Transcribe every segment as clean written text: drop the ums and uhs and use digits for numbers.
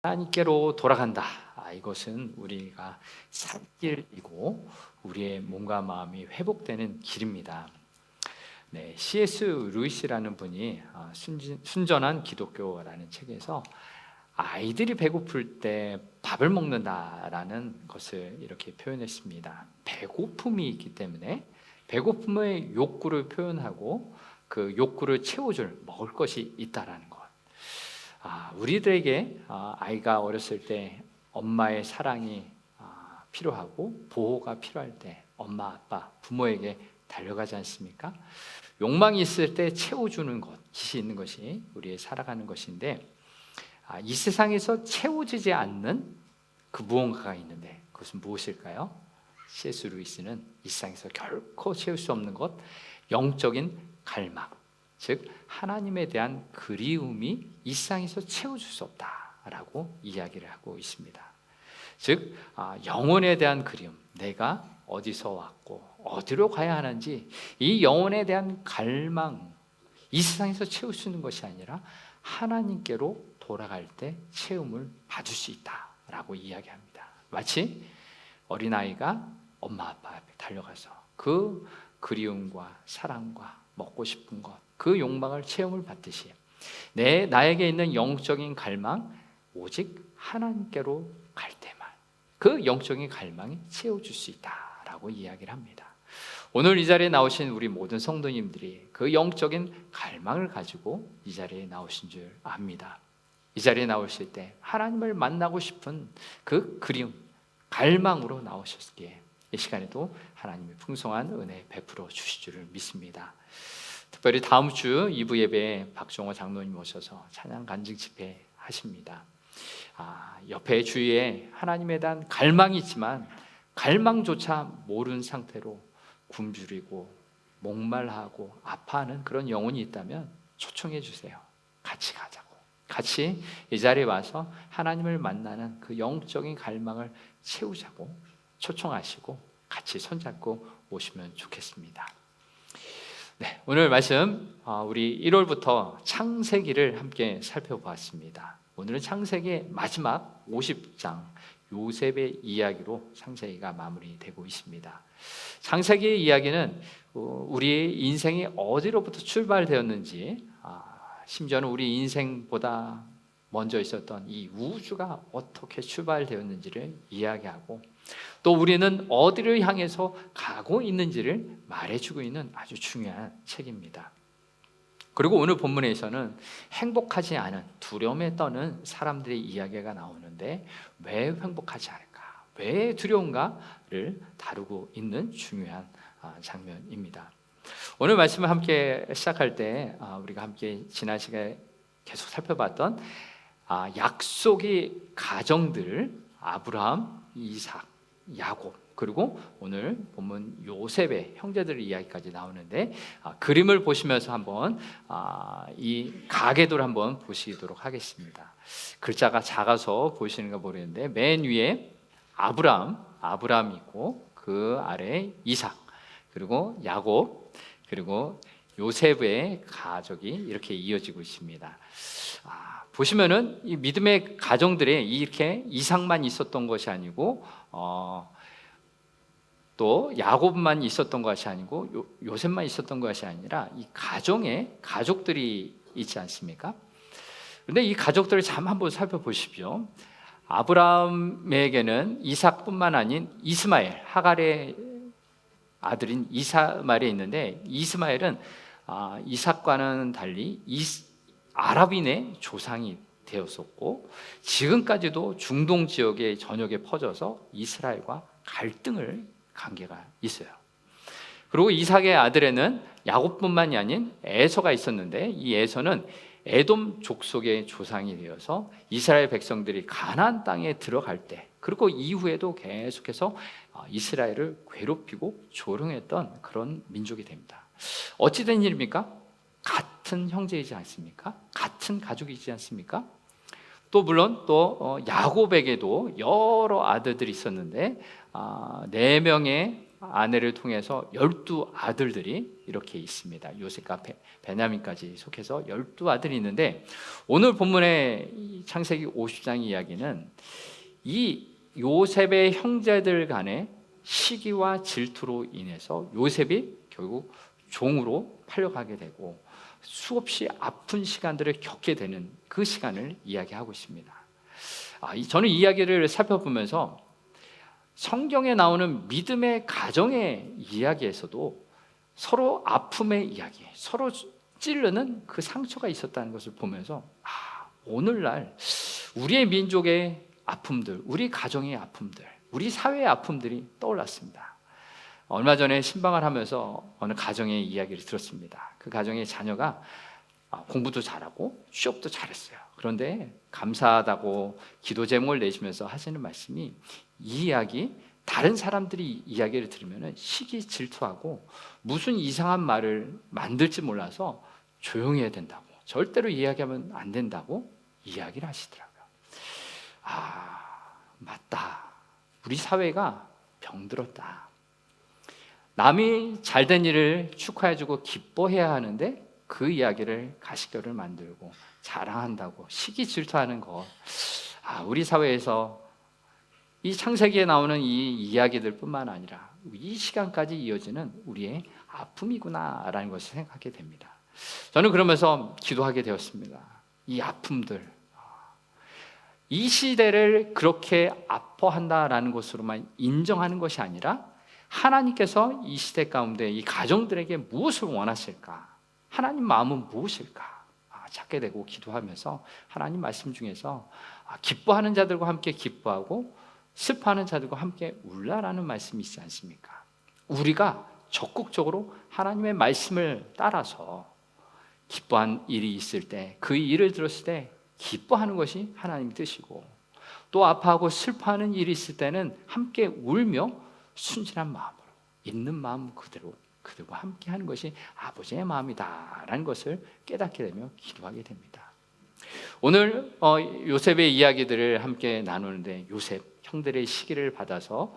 하나님께로 돌아간다. 이것은 우리가 살 길이고 우리의 몸과 마음이 회복되는 길입니다. 네, C.S. 루이스라는 분이 순전한 기독교라는 책에서 아이들이 배고플 때 밥을 먹는다라는 것을 이렇게 표현했습니다. 배고픔이 있기 때문에 배고픔의 욕구를 표현하고 그 욕구를 채워줄 먹을 것이 있다라는 것. 우리들에게 아이가 어렸을 때 엄마의 사랑이 필요하고 보호가 필요할 때 엄마, 아빠, 부모에게 달려가지 않습니까? 욕망이 있을 때 채워주는 것이 있는 것이 우리의 살아가는 것인데, 이 세상에서 채워지지 않는 그 무언가가 있는데 그것은 무엇일까요? C.S. 루이스는 이 세상에서 결코 채울 수 없는 것, 영적인 갈망, 즉 하나님에 대한 그리움이 이 세상에서 채워줄 수 없다라고 이야기를 하고 있습니다. 즉 영혼에 대한 그리움, 내가 어디서 왔고 어디로 가야 하는지 이 영혼에 대한 갈망, 이 세상에서 채울 수 있는 것이 아니라 하나님께로 돌아갈 때 채움을 받을 수 있다라고 이야기합니다. 마치 어린아이가 엄마 아빠 앞에 달려가서 그 그리움과 사랑과 먹고 싶은 것, 그 욕망을 체험을 받듯이 나에게 있는 영적인 갈망, 오직 하나님께로 갈 때만 그 영적인 갈망이 채워줄 수 있다라고 이야기를 합니다. 오늘 이 자리에 나오신 우리 모든 성도님들이 그 영적인 갈망을 가지고 이 자리에 나오신 줄 압니다. 이 자리에 나오실 때 하나님을 만나고 싶은 그 그리움, 갈망으로 나오셨기에 이 시간에도 하나님의 풍성한 은혜 베풀어 주실 줄을 믿습니다. 특별히 다음 주 2부 예배에 박종호 장로님 오셔서 찬양 간증 집회 하십니다. 옆에 주위에 하나님에 대한 갈망이 있지만 갈망조차 모르는 상태로 굶주리고 목말라하고 아파하는 그런 영혼이 있다면 초청해 주세요. 같이 가자고. 같이 이 자리에 와서 하나님을 만나는 그 영적인 갈망을 채우자고 초청하시고 같이 손잡고 오시면 좋겠습니다. 네, 오늘 말씀 우리 1월부터 창세기를 함께 살펴보았습니다. 오늘은 창세기의 마지막 50장 요셉의 이야기로 창세기가 마무리되고 있습니다. 창세기의 이야기는 우리의 인생이 어디로부터 출발되었는지, 심지어는 우리 인생보다 먼저 있었던 이 우주가 어떻게 출발되었는지를 이야기하고 또 우리는 어디를 향해서 가고 있는지를 말해주고 있는 아주 중요한 책입니다. 그리고 오늘 본문에서는 행복하지 않은 두려움에 떠는 사람들의 이야기가 나오는데 왜 행복하지 않을까? 왜 두려운가를 다루고 있는 중요한 장면입니다. 오늘 말씀을 함께 시작할 때 우리가 함께 지난 시간에 계속 살펴봤던 약속의 가정들, 아브라함, 이삭, 야곱, 그리고 오늘 본문 요셉의 형제들 이야기까지 나오는데 그림을 보시면서 한번 이 가계도를 한번 보시도록 하겠습니다. 글자가 작아서 보시는가 모르겠는데 맨 위에 아브라함 있고 그 아래에 이삭, 그리고 야곱, 그리고 요셉의 가족이 이렇게 이어지고 있습니다. 보시면은 이 믿음의 가정들이 이렇게 이삭만 있었던 것이 아니고 또 야곱만 있었던 것이 아니고 요셉만 있었던 것이 아니라 이 가정에 가족들이 있지 않습니까? 그런데 이 가족들을 참 한번 살펴보십시오. 아브라함에게는 이삭뿐만 아닌 이스마엘, 하갈의 아들인 이스마엘이 있는데 이스마엘은 이삭과는 달리 아랍인의 조상이 되었었고 지금까지도 중동 지역의 전역에 퍼져서 이스라엘과 갈등을 관계가 있어요. 그리고 이삭의 아들에는 야곱뿐만이 아닌 에서가 있었는데 이 에서는 에돔 족속의 조상이 되어서 이스라엘 백성들이 가나안 땅에 들어갈 때 그리고 이후에도 계속해서 이스라엘을 괴롭히고 조롱했던 그런 민족이 됩니다. 어찌된 일입니까? 같은 형제이지 않습니까? 같은 가족이지 않습니까? 또 물론 또 야곱에게도 여러 아들들이 있었는데 4명의 아내를 통해서 12아들들이 이렇게 있습니다. 요셉과 베냐민까지 속해서 12아들이 있는데, 오늘 본문의 이 창세기 50장 이야기는 이 요셉의 형제들 간의 시기와 질투로 인해서 요셉이 결국 종으로 팔려가게 되고 수없이 아픈 시간들을 겪게 되는 그 시간을 이야기하고 있습니다. 저는 이 이야기를 살펴보면서 성경에 나오는 믿음의 가정의 이야기에서도 서로 아픔의 이야기, 서로 찌르는 그 상처가 있었다는 것을 보면서 오늘날 우리의 민족의 아픔들, 우리 가정의 아픔들, 우리 사회의 아픔들이 떠올랐습니다. 얼마 전에 신방을 하면서 어느 가정의 이야기를 들었습니다. 그 가정의 자녀가 공부도 잘하고 취업도 잘했어요. 그런데 감사하다고 기도 제목을 내시면서 하시는 말씀이, 이 이야기 다른 사람들이 이야기를 들으면 시기 질투하고 무슨 이상한 말을 만들지 몰라서 조용히 해야 된다고, 절대로 이야기하면 안 된다고 이야기를 하시더라고요. 맞다. 우리 사회가 병들었다. 남이 잘된 일을 축하해주고 기뻐해야 하는데 그 이야기를 가시교를 만들고 자랑한다고 시기 질투하는 것, 우리 사회에서 이 창세기에 나오는 이 이야기들 뿐만 아니라 이 시간까지 이어지는 우리의 아픔이구나라는 것을 생각하게 됩니다. 저는 그러면서 기도하게 되었습니다. 이 아픔들, 이 시대를 그렇게 아파한다라는 것으로만 인정하는 것이 아니라 하나님께서 이 시대 가운데 이 가정들에게 무엇을 원하실까? 하나님 마음은 무엇일까? 찾게 되고 기도하면서 하나님 말씀 중에서 기뻐하는 자들과 함께 기뻐하고 슬퍼하는 자들과 함께 울라라는 말씀이 있지 않습니까? 우리가 적극적으로 하나님의 말씀을 따라서 기뻐한 일이 있을 때, 그 일을 들었을 때 기뻐하는 것이 하나님 뜻이고, 또 아파하고 슬퍼하는 일이 있을 때는 함께 울며 순진한 마음으로, 있는 마음 그대로 그들과 함께 하는 것이 아버지의 마음이다라는 것을 깨닫게 되며 기도하게 됩니다. 오늘 요셉의 이야기들을 함께 나누는데, 요셉 형들의 시기를 받아서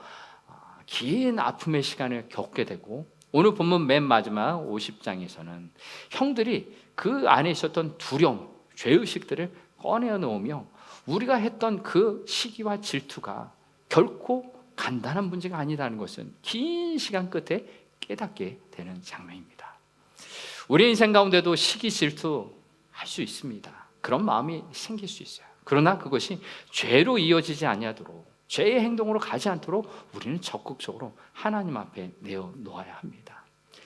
긴 아픔의 시간을 겪게 되고, 오늘 본문 맨 마지막 50장에서는 형들이 그 안에 있었던 두려움, 죄의식들을 꺼내어 놓으며 우리가 했던 그 시기와 질투가 결코 간단한 문제가 아니라는 것은 긴 시간 끝에 깨닫게 되는 장면입니다. 우리 인생 가운데도 시기 질투 할 수 있습니다. 그런 마음이 생길 수 있어요. 그러나 그것이 죄로 이어지지 아니하도록, 죄의 행동으로 가지 않도록 우리는 적극적으로 하나님 앞에 내어놓아야 합니다.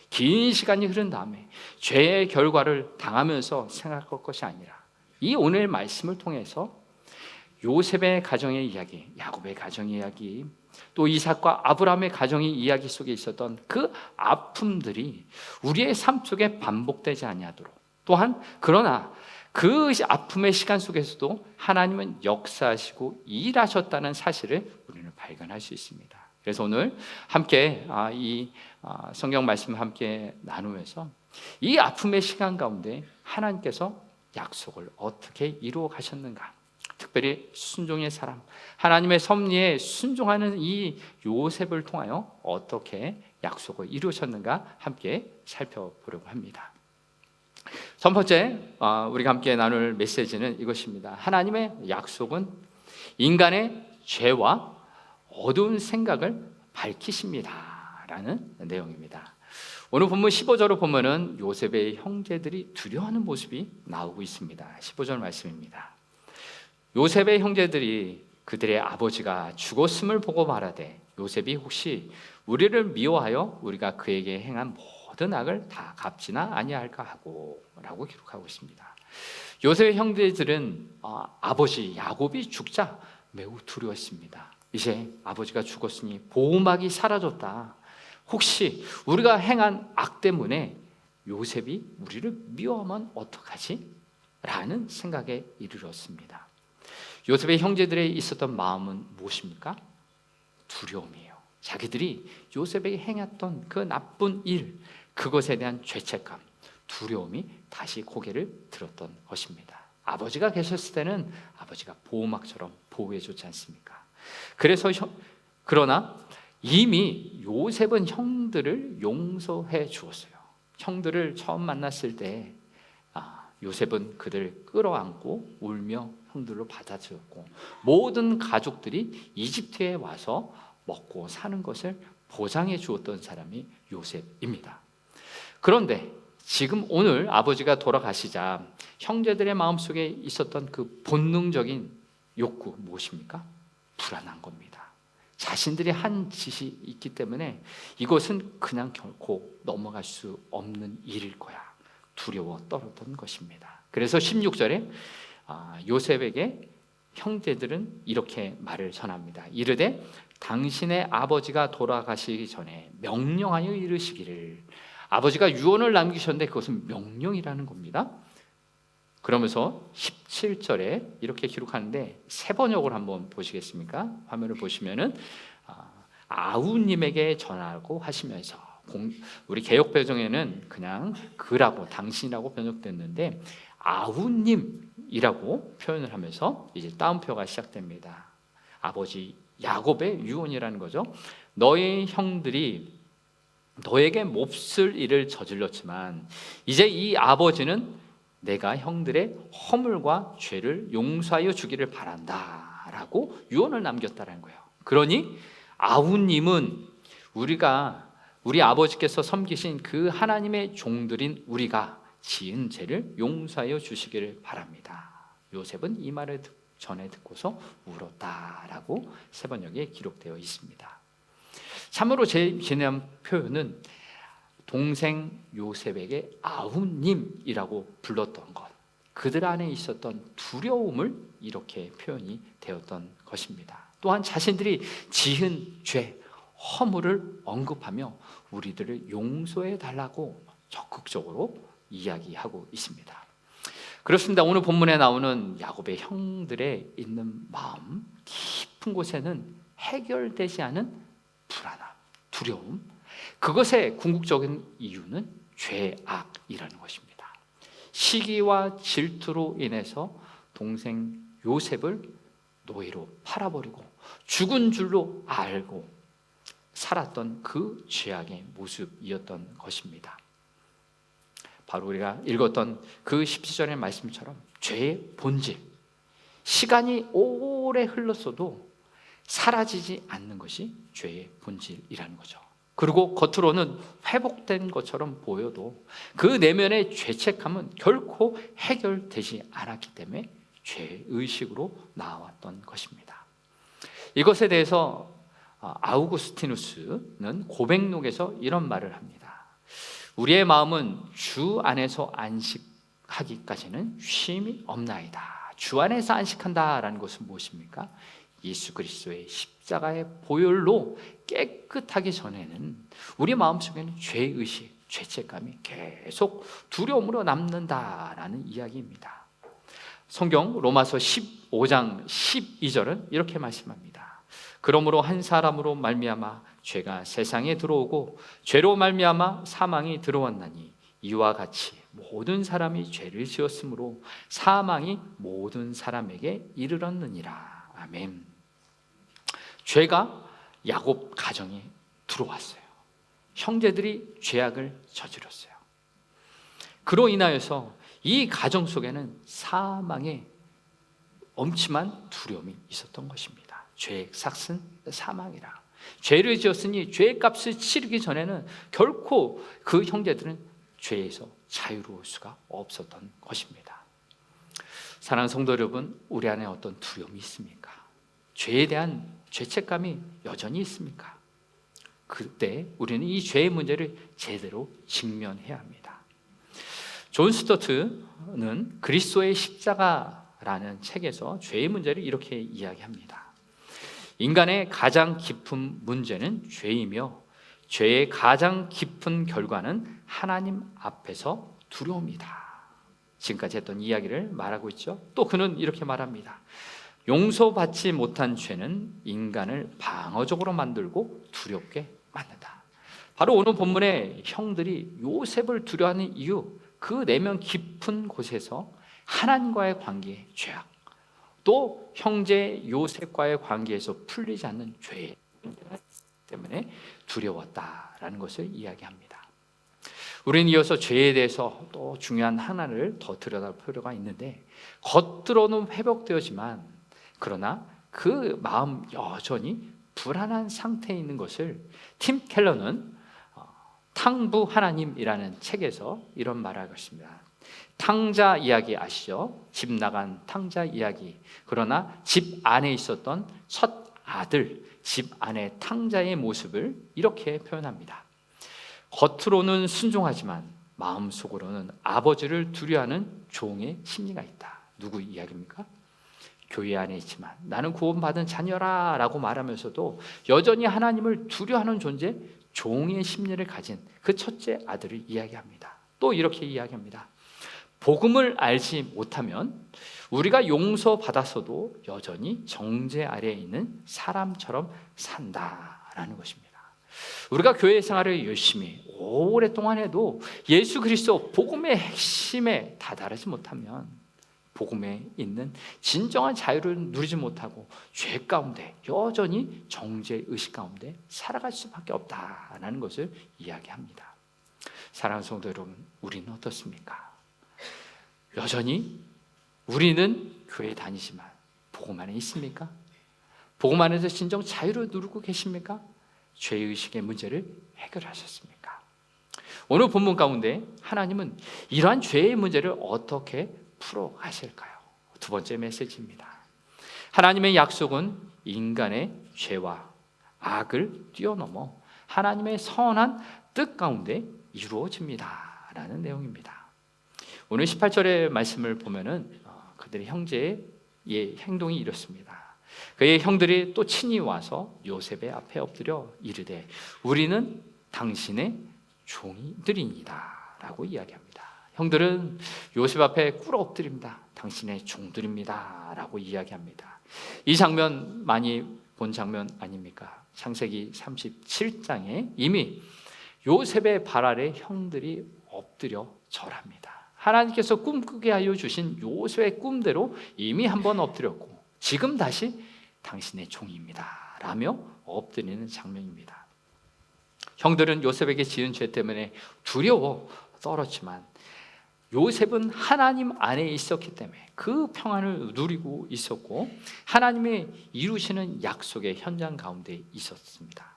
긴 시간이 흐른 다음에 죄의 결과를 당하면서 생각할 것이 아니라, 이 오늘 말씀을 통해서 요셉의 가정의 이야기, 야곱의 가정의 이야기, 또 이삭과 아브라함의 가정의 이야기 속에 있었던 그 아픔들이 우리의 삶 속에 반복되지 아니하도록, 또한 그러나 그 아픔의 시간 속에서도 하나님은 역사하시고 일하셨다는 사실을 우리는 발견할 수 있습니다. 그래서 오늘 함께 이 성경 말씀 함께 나누면서 이 아픔의 시간 가운데 하나님께서 약속을 어떻게 이루어 가셨는가, 특별히 순종의 사람, 하나님의 섭리에 순종하는 이 요셉을 통하여 어떻게 약속을 이루셨는가 함께 살펴보려고 합니다. 첫 번째 우리가 함께 나눌 메시지는 이것입니다. 하나님의 약속은 인간의 죄와 어두운 생각을 밝히십니다 라는 내용입니다. 오늘 본문 15절을 보면은 요셉의 형제들이 두려워하는 모습이 나오고 있습니다. 15절 말씀입니다. 요셉의 형제들이 그들의 아버지가 죽었음을 보고 말하되, 요셉이 혹시 우리를 미워하여 우리가 그에게 행한 모든 악을 다 갚지나 아니할까 하고 라고 기록하고 있습니다. 요셉의 형제들은 아버지 야곱이 죽자 매우 두려웠습니다. 이제 아버지가 죽었으니 보호막이 사라졌다. 혹시 우리가 행한 악 때문에 요셉이 우리를 미워하면 어떡하지? 라는 생각에 이르렀습니다. 요셉의 형제들의 있었던 마음은 무엇입니까? 두려움이에요. 자기들이 요셉에게 행했던 그 나쁜 일, 그것에 대한 죄책감, 두려움이 다시 고개를 들었던 것입니다. 아버지가 계셨을 때는 아버지가 보호막처럼 보호해 줬지 않습니까? 그래서 그러나 이미 요셉은 형들을 용서해 주었어요. 형들을 처음 만났을 때 요셉은 그들을 끌어안고 울며 형들로 받아주었고, 모든 가족들이 이집트에 와서 먹고 사는 것을 보장해 주었던 사람이 요셉입니다. 그런데 지금 오늘 아버지가 돌아가시자 형제들의 마음속에 있었던 그 본능적인 욕구 무엇입니까? 불안한 겁니다. 자신들이 한 짓이 있기 때문에 이것은 그냥 결코 넘어갈 수 없는 일일 거야, 두려워 떨었던 것입니다. 그래서 16절에 요셉에게 형제들은 이렇게 말을 전합니다. 이르되 당신의 아버지가 돌아가시기 전에 명령하여 이르시기를. 아버지가 유언을 남기셨는데 그것은 명령이라는 겁니다. 그러면서 17절에 이렇게 기록하는데, 새 번역을 한번 보시겠습니까? 화면을 보시면은 아우님에게 전하고 하시면서, 우리 개역 배정에는 그냥 그라고 당신이라고 번역됐는데 아우님이라고 표현을 하면서 이제 따옴표가 시작됩니다. 아버지 야곱의 유언이라는 거죠. 너의 형들이 너에게 몹쓸 일을 저질렀지만 이제 이 아버지는 내가 형들의 허물과 죄를 용서하여 주기를 바란다 라고 유언을 남겼다는 거예요. 그러니 아우님은 우리 아버지께서 섬기신 그 하나님의 종들인 우리가 지은 죄를 용서하여 주시기를 바랍니다. 요셉은 이 말을 전에 듣고서 울었다라고 새 번역에 기록되어 있습니다. 참으로 제일 기념 표현은 동생 요셉에게 아우님이라고 불렀던 것, 그들 안에 있었던 두려움을 이렇게 표현이 되었던 것입니다. 또한 자신들이 지은 죄, 허물을 언급하며 우리들을 용서해 달라고 적극적으로 이야기하고 있습니다. 그렇습니다. 오늘 본문에 나오는 야곱의 형들의 있는 마음, 깊은 곳에는 해결되지 않은 불안함, 두려움, 그것의 궁극적인 이유는 죄악이라는 것입니다. 시기와 질투로 인해서 동생 요셉을 노예로 팔아버리고 죽은 줄로 알고 살았던 그 죄악의 모습이었던 것입니다. 바로 우리가 읽었던 그 17절의 말씀처럼 죄의 본질, 시간이 오래 흘렀어도 사라지지 않는 것이 죄의 본질이라는 거죠. 그리고 겉으로는 회복된 것처럼 보여도 그 내면의 죄책감은 결코 해결되지 않았기 때문에 죄의식으로 나왔던 것입니다. 이것에 대해서 아우구스티누스는 고백록에서 이런 말을 합니다. 우리의 마음은 주 안에서 안식하기까지는 쉼이 없나이다. 주 안에서 안식한다라는 것은 무엇입니까? 예수 그리스도의 십자가의 보혈로 깨끗하기 전에는 우리 마음속에는 죄의식, 죄책감이 계속 두려움으로 남는다라는 이야기입니다. 성경 로마서 15장 12절은 이렇게 말씀합니다. 그러므로 한 사람으로 말미암아 죄가 세상에 들어오고 죄로 말미암아 사망이 들어왔나니 이와 같이 모든 사람이 죄를 지었으므로 사망이 모든 사람에게 이르렀느니라. 아멘. 죄가 야곱 가정에 들어왔어요. 형제들이 죄악을 저질렀어요. 그로 인하여서 이 가정 속에는 사망의 엄침한 두려움이 있었던 것입니다. 죄의 삭은 사망이라. 죄를 지었으니 죄의 값을 치르기 전에는 결코 그 형제들은 죄에서 자유로울 수가 없었던 것입니다. 사랑하는 성도 여러분, 우리 안에 어떤 두려움이 있습니까? 죄에 대한 죄책감이 여전히 있습니까? 그때 우리는 이 죄의 문제를 제대로 직면해야 합니다. 존 스토트는 그리스도의 십자가라는 책에서 죄의 문제를 이렇게 이야기합니다. 인간의 가장 깊은 문제는 죄이며 죄의 가장 깊은 결과는 하나님 앞에서 두려움이다. 지금까지 했던 이야기를 말하고 있죠. 또 그는 이렇게 말합니다. 용서받지 못한 죄는 인간을 방어적으로 만들고 두렵게 만든다. 바로 오늘 본문의 형들이 요셉을 두려워하는 이유, 그 내면 깊은 곳에서 하나님과의 관계의 죄악, 또 형제 요셉과의 관계에서 풀리지 않는 죄의 문제가 있기 때문에 두려웠다라는 것을 이야기합니다. 우리는 이어서 죄에 대해서 또 중요한 하나를 더 들여다볼 필요가 있는데, 겉으로는 회복되었지만 그러나 그 마음 여전히 불안한 상태에 있는 것을 팀 켈러는 탕부 하나님이라는 책에서 이런 말을 하고 있습니다. 탕자 이야기 아시죠? 집 나간 탕자 이야기. 그러나 집 안에 있었던 첫 아들, 집 안의 탕자의 모습을 이렇게 표현합니다. 겉으로는 순종하지만 마음속으로는 아버지를 두려워하는 종의 심리가 있다. 누구 이야기입니까? 교회 안에 있지만 나는 구원받은 자녀라 라고 말하면서도 여전히 하나님을 두려워하는 존재, 종의 심리를 가진 그 첫째 아들을 이야기합니다. 또 이렇게 이야기합니다. 복음을 알지 못하면 우리가 용서받았어도 여전히 정죄 아래에 있는 사람처럼 산다라는 것입니다. 우리가 교회 생활을 열심히 오랫동안 해도 예수 그리스도 복음의 핵심에 다다르지 못하면 복음에 있는 진정한 자유를 누리지 못하고 죄 가운데 여전히 정죄의식 가운데 살아갈 수밖에 없다라는 것을 이야기합니다. 사랑하는 성도 여러분, 우리는 어떻습니까? 여전히 우리는 교회 다니지만 복음 안에 있습니까? 복음 안에서 진정 자유를 누리고 계십니까? 죄의식의 문제를 해결하셨습니까? 오늘 본문 가운데 하나님은 이러한 죄의 문제를 어떻게 풀어가실까요? 두 번째 메시지입니다. 하나님의 약속은 인간의 죄와 악을 뛰어넘어 하나님의 선한 뜻 가운데 이루어집니다 라는 내용입니다. 오늘 18절의 말씀을 보면은 그들의 형제의 행동이 이렇습니다. 그의 형들이 또 친히 와서 요셉의 앞에 엎드려 이르되 우리는 당신의 종이들이니이다 라고 이야기합니다. 형들은 요셉 앞에 꿇어 엎드립니다. 당신의 종들입니다 라고 이야기합니다. 이 장면 많이 본 장면 아닙니까? 창세기 37장에 이미 요셉의 발 아래 형들이 엎드려 절합니다. 하나님께서 꿈꾸게 하여 주신 요셉의 꿈대로 이미 한번 엎드렸고 지금 다시 당신의 종입니다 라며 엎드리는 장면입니다. 형들은 요셉에게 지은 죄 때문에 두려워 떨었지만 요셉은 하나님 안에 있었기 때문에 그 평안을 누리고 있었고 하나님의 이루시는 약속의 현장 가운데 있었습니다.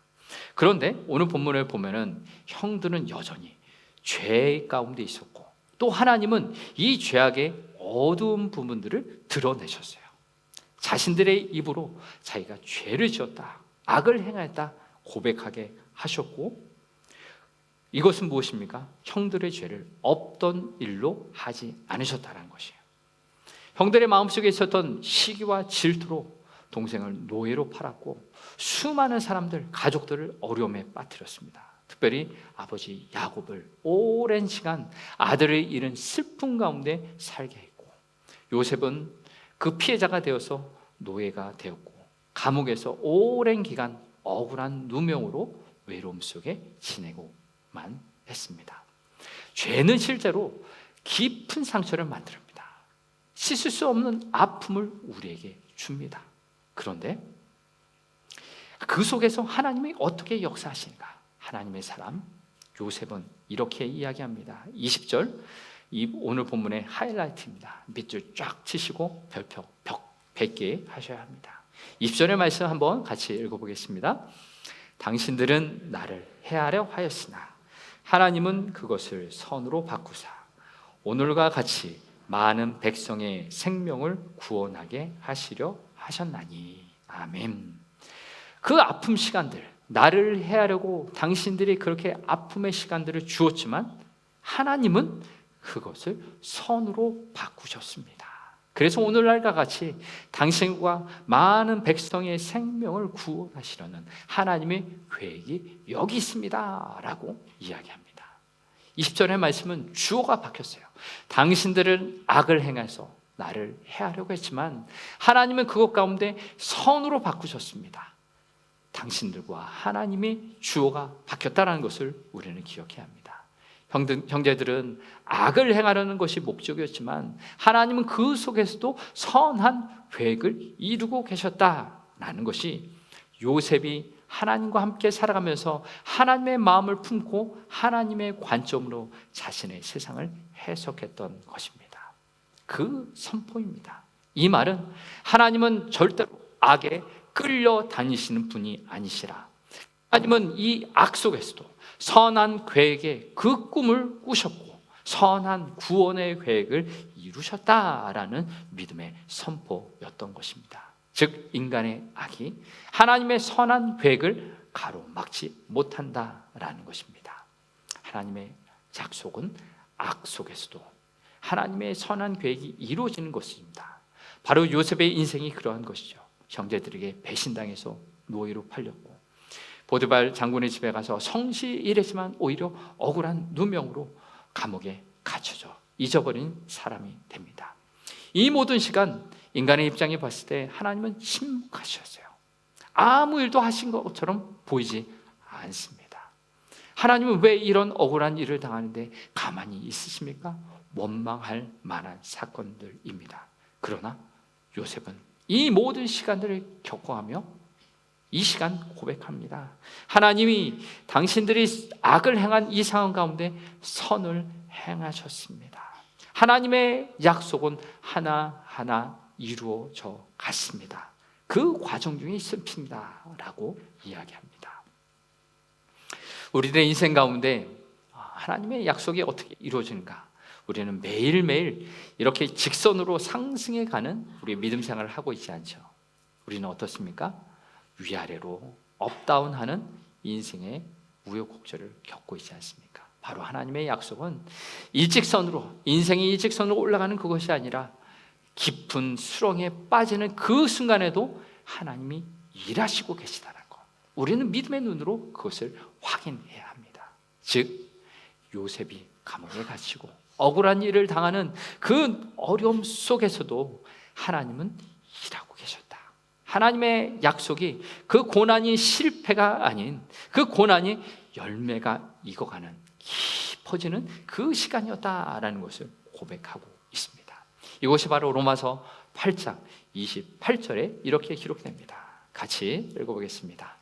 그런데 오늘 본문을 보면은 형들은 여전히 죄 가운데 있었고 또 하나님은 이 죄악의 어두운 부분들을 드러내셨어요. 자신들의 입으로 자기가 죄를 지었다, 악을 행하였다 고백하게 하셨고 이것은 무엇입니까? 형들의 죄를 없던 일로 하지 않으셨다는 것이에요. 형들의 마음속에 있었던 시기와 질투로 동생을 노예로 팔았고 수많은 사람들, 가족들을 어려움에 빠뜨렸습니다. 특별히 아버지 야곱을 오랜 시간 아들을 잃은 슬픔 가운데 살게 했고 요셉은 그 피해자가 되어서 노예가 되었고 감옥에서 오랜 기간 억울한 누명으로 외로움 속에 지내고만 했습니다. 죄는 실제로 깊은 상처를 만듭니다. 씻을 수 없는 아픔을 우리에게 줍니다. 그런데 그 속에서 하나님이 어떻게 역사하시는가? 하나님의 사람 요셉은 이렇게 이야기합니다. 20절 이 오늘 본문의 하이라이트입니다. 밑줄 쫙 치시고 별표 벽 100개 하셔야 합니다. 20절의 말씀 한번 같이 읽어보겠습니다. 당신들은 나를 해하려 하였으나 하나님은 그것을 선으로 바꾸사 오늘과 같이 많은 백성의 생명을 구원하게 하시려 하셨나니. 아멘. 그 아픔 시간들 나를 해하려고 당신들이 그렇게 아픔의 시간들을 주었지만 하나님은 그것을 선으로 바꾸셨습니다. 그래서 오늘날과 같이 당신과 많은 백성의 생명을 구원하시려는 하나님의 계획이 여기 있습니다 라고 이야기합니다. 20절의 말씀은 주어가 바뀌었어요. 당신들은 악을 행해서 나를 해하려고 했지만 하나님은 그것 가운데 선으로 바꾸셨습니다. 당신들과 하나님의 주어가 바뀌었다는 것을 우리는 기억해야 합니다. 형제들은 악을 행하려는 것이 목적이었지만 하나님은 그 속에서도 선한 계획을 이루고 계셨다라는 것이 요셉이 하나님과 함께 살아가면서 하나님의 마음을 품고 하나님의 관점으로 자신의 세상을 해석했던 것입니다. 그 선포입니다. 이 말은 하나님은 절대로 악에 끌려다니시는 분이 아니시라. 하나님은 이 악 속에서도 선한 계획에 그 꿈을 꾸셨고 선한 구원의 계획을 이루셨다라는 믿음의 선포였던 것입니다. 즉 인간의 악이 하나님의 선한 계획을 가로막지 못한다라는 것입니다. 하나님의 약속은 악 속에서도 하나님의 선한 계획이 이루어지는 것입니다. 바로 요셉의 인생이 그러한 것이죠. 형제들에게 배신당해서 노예로 팔렸고 보디발 장군의 집에 가서 성실했지만 오히려 억울한 누명으로 감옥에 갇혀져 잊어버린 사람이 됩니다. 이 모든 시간 인간의 입장에 봤을 때 하나님은 침묵하셨어요. 아무 일도 하신 것처럼 보이지 않습니다. 하나님은 왜 이런 억울한 일을 당하는데 가만히 있으십니까? 원망할 만한 사건들입니다. 그러나 요셉은 이 모든 시간들을 겪어가며 이 시간 고백합니다. 하나님이 당신들이 악을 행한 이 상황 가운데 선을 행하셨습니다. 하나님의 약속은 하나하나 이루어져 갔습니다. 그 과정 중에 있습니다 라고 이야기합니다. 우리들의 인생 가운데 하나님의 약속이 어떻게 이루어지는가? 우리는 매일매일 이렇게 직선으로 상승해 가는 우리의 믿음 생활을 하고 있지 않죠. 우리는 어떻습니까? 위아래로 업다운하는 인생의 우여곡절을 겪고 있지 않습니까? 바로 하나님의 약속은 일직선으로, 인생이 일직선으로 올라가는 그것이 아니라 깊은 수렁에 빠지는 그 순간에도 하나님이 일하시고 계시다는 것, 우리는 믿음의 눈으로 그것을 확인해야 합니다. 즉 요셉이 감옥에 갇히고 억울한 일을 당하는 그 어려움 속에서도 하나님은 일하고 계셨다. 하나님의 약속이 그 고난이 실패가 아닌 그 고난이 열매가 익어가는 깊어지는 그 시간이었다라는 것을 고백하고 있습니다. 이것이 바로 로마서 8장 28절에 이렇게 기록됩니다. 같이 읽어보겠습니다.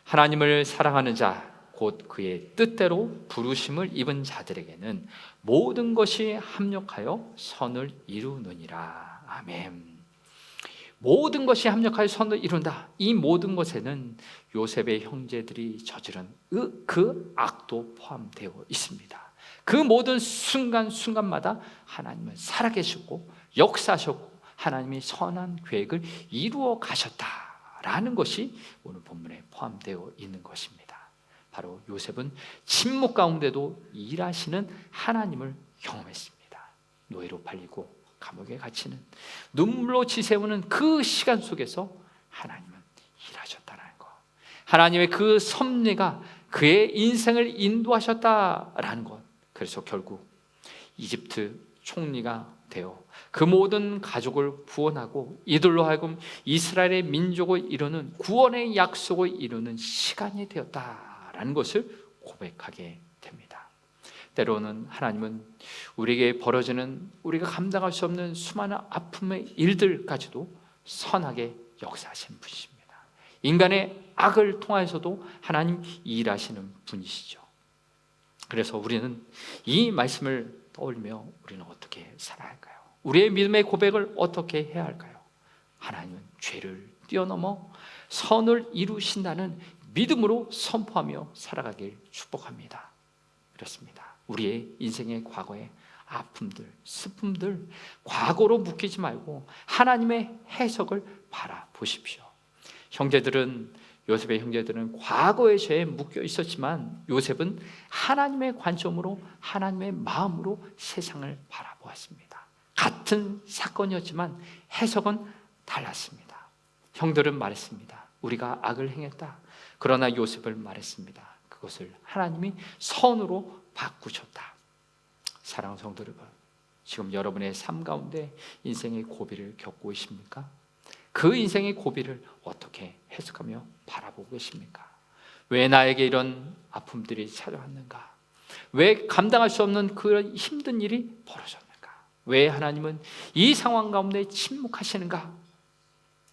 하나님을 사랑하는 자 곧 그의 뜻대로 부르심을 입은 자들에게는 모든 것이 합력하여 선을 이루느니라. 아멘. 모든 것이 합력하여 선을 이룬다. 이 모든 것에는 요셉의 형제들이 저지른 그 악도 포함되어 있습니다. 그 모든 순간순간마다 하나님은 살아계셨고 역사하셨고 하나님이 선한 계획을 이루어 가셨다라는 것이 오늘 본문에 포함되어 있는 것입니다. 바로 요셉은 침묵 가운데도 일하시는 하나님을 경험했습니다. 노예로 팔리고 감옥에 갇히는 눈물로 지새우는 그 시간 속에서 하나님은 일하셨다는 것, 하나님의 그 섭리가 그의 인생을 인도하셨다라는 것. 그래서 결국 이집트 총리가 되어 그 모든 가족을 구원하고 이들로 하여금 이스라엘의 민족을 이루는 구원의 약속을 이루는 시간이 되었다라는 것을 고백하게 됩니다. 때로는 하나님은 우리에게 벌어지는 우리가 감당할 수 없는 수많은 아픔의 일들까지도 선하게 역사하시는 분이십니다. 인간의 악을 통하여서도 하나님 일하시는 분이시죠. 그래서 우리는 이 말씀을 떠올리며 우리는 어떻게 살아야 할까요? 우리의 믿음의 고백을 어떻게 해야 할까요? 하나님은 죄를 뛰어넘어 선을 이루신다는 믿음으로 선포하며 살아가길 축복합니다. 그렇습니다. 우리의 인생의 과거의 아픔들, 슬픔들 과거로 묶이지 말고 하나님의 해석을 바라보십시오. 요셉의 형제들은 과거의 죄에 묶여 있었지만 요셉은 하나님의 관점으로 하나님의 마음으로 세상을 바라보았습니다. 같은 사건이었지만 해석은 달랐습니다. 형들은 말했습니다. 우리가 악을 행했다. 그러나 요셉을 말했습니다. 그것을 하나님이 선으로 바꾸셨다. 사랑하는 성도 여러분, 지금 여러분의 삶 가운데 인생의 고비를 겪고 계십니까? 그 인생의 고비를 어떻게 해석하며 바라보고 계십니까? 왜 나에게 이런 아픔들이 찾아왔는가? 왜 감당할 수 없는 그런 힘든 일이 벌어졌는가? 왜 하나님은 이 상황 가운데 침묵하시는가?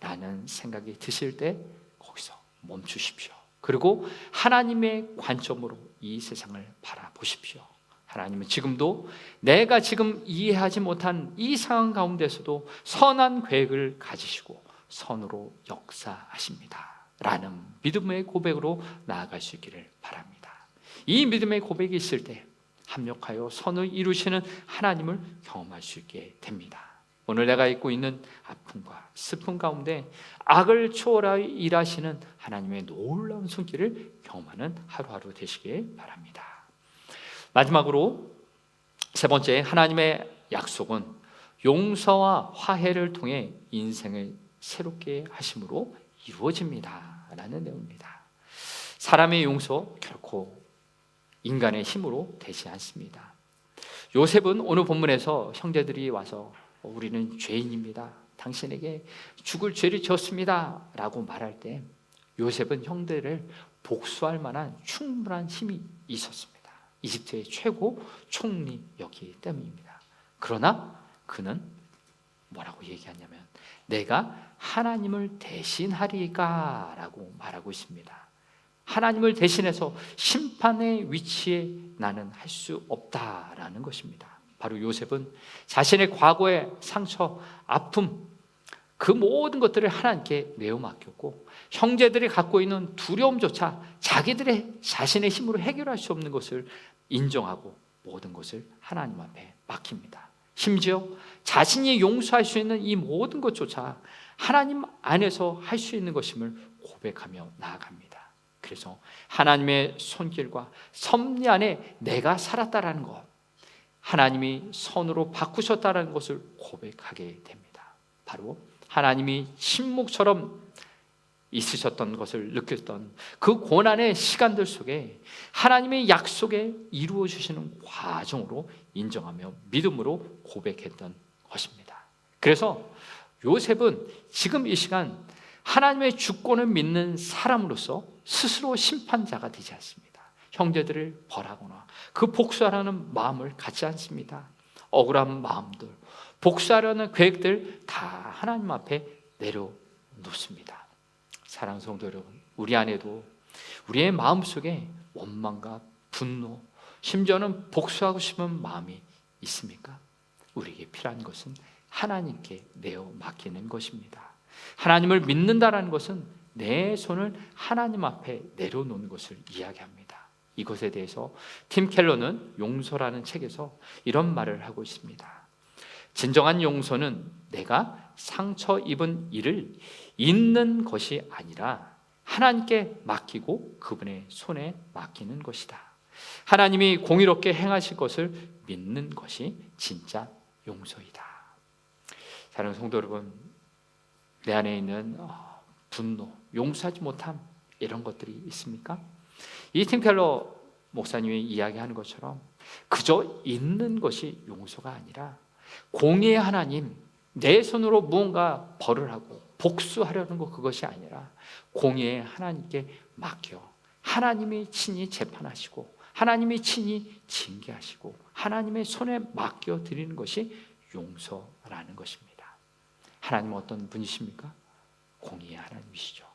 라는 생각이 드실 때 거기서 멈추십시오. 그리고 하나님의 관점으로 이 세상을 바라보십시오. 하나님은 지금도 내가 지금 이해하지 못한 이 상황 가운데서도 선한 계획을 가지시고 선으로 역사하십니다 라는 믿음의 고백으로 나아갈 수 있기를 바랍니다. 이 믿음의 고백이 있을 때 합력하여 선을 이루시는 하나님을 경험할 수 있게 됩니다. 오늘 내가 입고 있는 아픔과 슬픔 가운데 악을 초월하여 일하시는 하나님의 놀라운 손길을 경험하는 하루하루 되시길 바랍니다. 마지막으로 세 번째, 하나님의 약속은 용서와 화해를 통해 인생을 새롭게 하심으로 이루어집니다 라는 내용입니다. 사람의 용서 결코 인간의 힘으로 되지 않습니다. 요셉은 오늘 본문에서 형제들이 와서 우리는 죄인입니다, 당신에게 죽을 죄를 지었습니다 라고 말할 때 요셉은 형제를 복수할 만한 충분한 힘이 있었습니다. 이집트의 최고 총리였기 때문입니다. 그러나 그는 뭐라고 얘기하냐면 내가 하나님을 대신하리까 라고 말하고 있습니다. 하나님을 대신해서 심판의 위치에 나는 할 수 없다라는 것입니다. 바로 요셉은 자신의 과거의 상처, 아픔, 그 모든 것들을 하나님께 내어 맡겼고 형제들이 갖고 있는 두려움조차 자신의 힘으로 해결할 수 없는 것을 인정하고 모든 것을 하나님 앞에 맡깁니다. 심지어 자신이 용서할 수 있는 이 모든 것조차 하나님 안에서 할 수 있는 것임을 고백하며 나아갑니다. 그래서 하나님의 손길과 섭리 안에 내가 살았다라는 것, 하나님이 선으로 바꾸셨다는 것을 고백하게 됩니다. 바로 하나님이 침묵처럼 있으셨던 것을 느꼈던 그 고난의 시간들 속에 하나님의 약속에 이루어 주시는 과정으로 인정하며 믿음으로 고백했던 것입니다. 그래서 요셉은 지금 이 시간 하나님의 주권을 믿는 사람으로서 스스로 심판자가 되지 않습니다. 형제들을 벌하거나 그 복수하라는 마음을 갖지 않습니다. 억울한 마음들, 복수하려는 계획들 다 하나님 앞에 내려놓습니다. 사랑하는 성도 여러분, 우리 안에도 우리의 마음속에 원망과 분노, 심지어는 복수하고 싶은 마음이 있습니까? 우리에게 필요한 것은 하나님께 내어 맡기는 것입니다. 하나님을 믿는다라는 것은 내 손을 하나님 앞에 내려놓는 것을 이야기합니다. 이것에 대해서 팀 켈러는 용서라는 책에서 이런 말을 하고 있습니다. 진정한 용서는 내가 상처 입은 일을 잊는 것이 아니라 하나님께 맡기고 그분의 손에 맡기는 것이다. 하나님이 공의롭게 행하실 것을 믿는 것이 진짜 용서이다. 사랑하는 성도 여러분, 내 안에 있는 분노, 용서하지 못함, 이런 것들이 있습니까? 이 팀 켈러 목사님이 이야기하는 것처럼 그저 잊는 것이 용서가 아니라 공의의 하나님, 내 손으로 무언가 벌을 하고 복수하려는 것, 그것이 아니라 공의의 하나님께 맡겨 하나님이 친히 재판하시고 하나님이 친히 징계하시고 하나님의 손에 맡겨 드리는 것이 용서라는 것입니다. 하나님은 어떤 분이십니까? 공의의 하나님이시죠.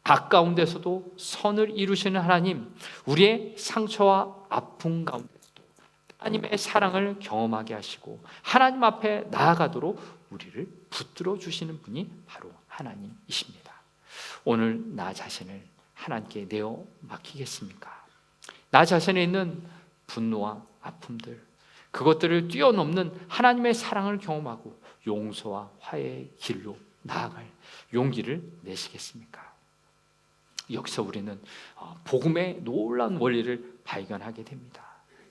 악 가운데서도 선을 이루시는 하나님, 우리의 상처와 아픔 가운데서도 하나님의 사랑을 경험하게 하시고 하나님 앞에 나아가도록 우리를 붙들어 주시는 분이 바로 하나님이십니다. 오늘 나 자신을 하나님께 내어 맡기겠습니까? 나 자신에 있는 분노와 아픔들, 그것들을 뛰어넘는 하나님의 사랑을 경험하고 용서와 화해의 길로 나아갈 용기를 내시겠습니까? 여기서 우리는 복음의 놀라운 원리를 발견하게 됩니다.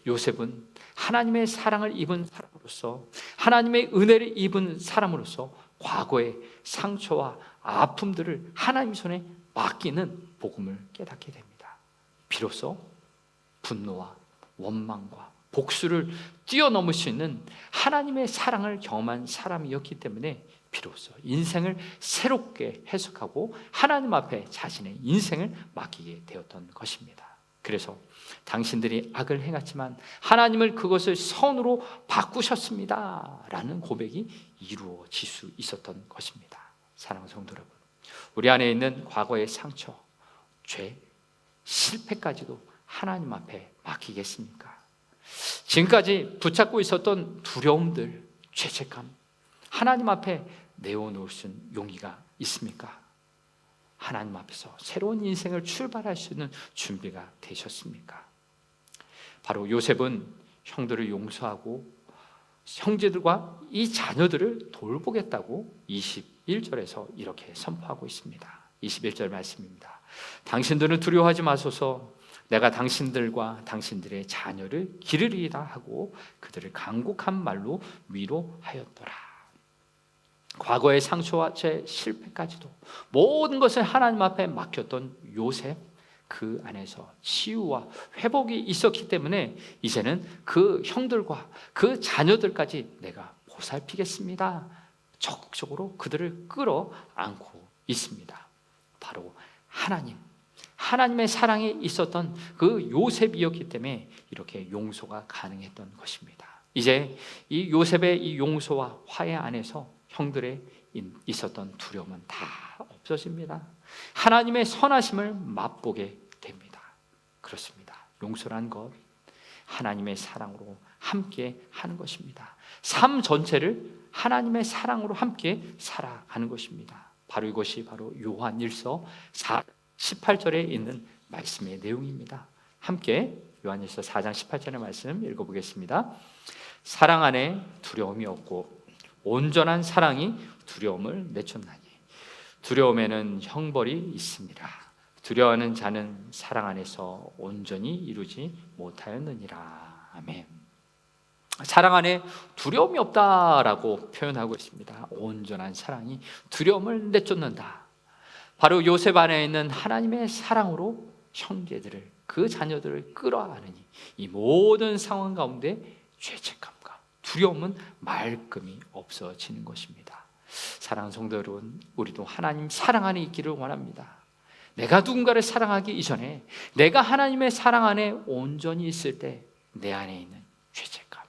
요셉은 하나님의 사랑을 입은 사람으로서, 하나님의 은혜를 입은 사람으로서 과거의 상처와 아픔들을 하나님 손에 맡기는 복음을 깨닫게 됩니다. 비로소 분노와 원망과 복수를 뛰어넘을 수 있는 하나님의 사랑을 경험한 사람이었기 때문에 비로소 인생을 새롭게 해석하고 하나님 앞에 자신의 인생을 맡기게 되었던 것입니다. 그래서 당신들이 악을 행했지만 하나님을 그것을 선으로 바꾸셨습니다 라는 고백이 이루어질 수 있었던 것입니다. 사랑하는 성도 여러분, 우리 안에 있는 과거의 상처, 죄, 실패까지도 하나님 앞에 맡기겠습니까? 지금까지 붙잡고 있었던 두려움들, 죄책감, 하나님 앞에 내어놓을 수 있는 용기가 있습니까? 하나님 앞에서 새로운 인생을 출발할 수 있는 준비가 되셨습니까? 바로 요셉은 형들을 용서하고 형제들과 이 자녀들을 돌보겠다고 21절에서 이렇게 선포하고 있습니다. 21절 말씀입니다. 당신들은 두려워하지 마소서. 내가 당신들과 당신들의 자녀를 기르리라 하고 그들을 간곡한 말로 위로하였더라. 과거의 상처와 죄, 실패까지도 모든 것을 하나님 앞에 맡겼던 요셉, 그 안에서 치유와 회복이 있었기 때문에 이제는 그 형들과 그 자녀들까지 내가 보살피겠습니다. 적극적으로 그들을 끌어안고 있습니다. 바로 하나님의 사랑이 있었던 그 요셉이었기 때문에 이렇게 용서가 가능했던 것입니다. 이제 이 요셉의 이 용서와 화해 안에서 형들의 있었던 두려움은 다 없어집니다. 하나님의 선하심을 맛보게 됩니다. 그렇습니다. 용서란 것, 하나님의 사랑으로 함께 하는 것입니다. 삶 전체를 하나님의 사랑으로 함께 살아가는 것입니다. 바로 이것이 바로 요한 1서 18절에 있는 말씀의 내용입니다. 함께 요한 1서 4장 18절의 말씀 읽어보겠습니다. 사랑 안에 두려움이 없고 온전한 사랑이 두려움을 내쫓나니 두려움에는 형벌이 있습니다. 두려워하는 자는 사랑 안에서 온전히 이루지 못하였느니라. 아멘. 사랑 안에 두려움이 없다라고 표현하고 있습니다. 온전한 사랑이 두려움을 내쫓는다. 바로 요셉 안에 있는 하나님의 사랑으로 형제들을, 그 자녀들을 끌어안으니 이 모든 상황 가운데 죄책감과 두려움은 말끔히 없어지는 것입니다. 사랑하는 성도 여러분, 우리도 하나님 사랑 안에 있기를 원합니다. 내가 누군가를 사랑하기 이전에 내가 하나님의 사랑 안에 온전히 있을 때 내 안에 있는 죄책감,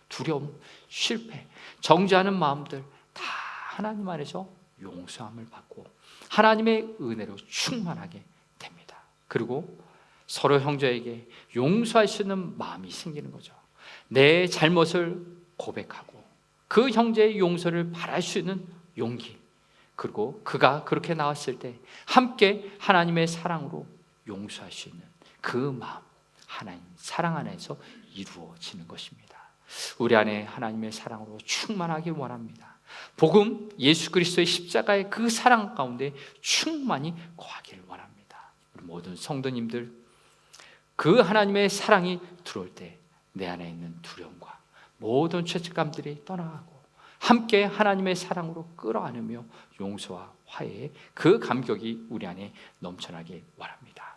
두려움, 실패, 정죄하는 마음들 다 하나님 안에서 용서함을 받고 하나님의 은혜로 충만하게 됩니다. 그리고 서로 형제에게 용서할 수 있는 마음이 생기는 거죠. 내 잘못을 고백하고 그 형제의 용서를 바랄 수 있는 용기, 그리고 그가 그렇게 나왔을 때 함께 하나님의 사랑으로 용서할 수 있는 그 마음, 하나님 사랑 안에서 이루어지는 것입니다. 우리 안에 하나님의 사랑으로 충만하길 원합니다. 복음, 예수 그리스도의 십자가의 그 사랑 가운데 충만히 거하기를 원합니다. 우리 모든 성도님들, 그 하나님의 사랑이 들어올 때 내 안에 있는 두려움과 모든 죄책감들이 떠나가고 함께 하나님의 사랑으로 끌어안으며 용서와 화해의 그 감격이 우리 안에 넘쳐나길 원합니다.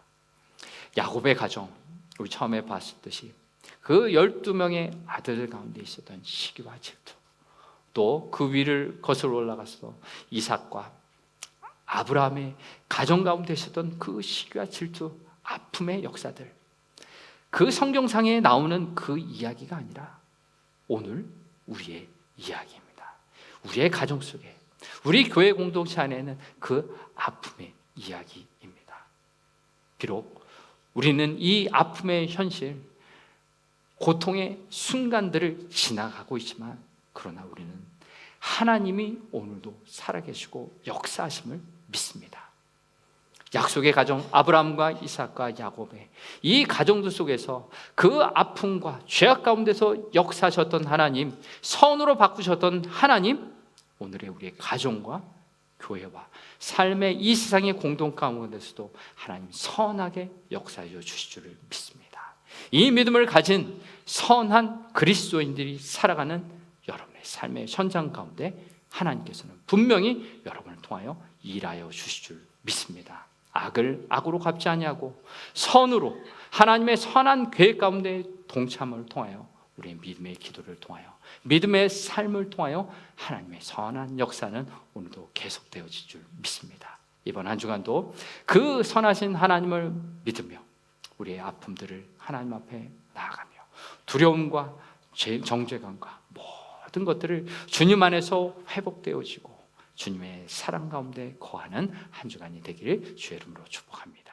야곱의 가정, 우리 처음에 봤듯이 그 12명의 아들 가운데 있었던 시기와 질투, 또 그 위를 거슬러 올라가서 이삭과 아브라함의 가정 가운데 있었던 그 시기와 질투, 아픔의 역사들, 그 성경상에 나오는 그 이야기가 아니라 오늘 우리의 이야기입니다. 우리의 가정 속에, 우리 교회 공동체 안에는 그 아픔의 이야기입니다. 비록 우리는 이 아픔의 현실, 고통의 순간들을 지나가고 있지만, 그러나 우리는 하나님이 오늘도 살아계시고 역사하심을 믿습니다. 약속의 가정 아브라함과 이삭과 야곱의 이 가정들 속에서 그 아픔과 죄악 가운데서 역사하셨던 하나님, 선으로 바꾸셨던 하나님, 오늘의 우리의 가정과 교회와 삶의 이 세상의 공동 가운데서도 하나님 선하게 역사해 주실 줄을 믿습니다. 이 믿음을 가진 선한 그리스도인들이 살아가는 여러분의 삶의 현장 가운데 하나님께서는 분명히 여러분을 통하여 일하여 주실 줄 믿습니다. 악을 악으로 갚지 아니하고 선으로 하나님의 선한 계획 가운데 동참을 통하여 우리의 믿음의 기도를 통하여 믿음의 삶을 통하여 하나님의 선한 역사는 오늘도 계속되어질 줄 믿습니다. 이번 한 주간도 그 선하신 하나님을 믿으며 우리의 아픔들을 하나님 앞에 나아가며 두려움과 정죄감과 모든 것들을 주님 안에서 회복되어지고 주님의 사랑 가운데 거하는 한 주간이 되기를 주의 이름으로 축복합니다.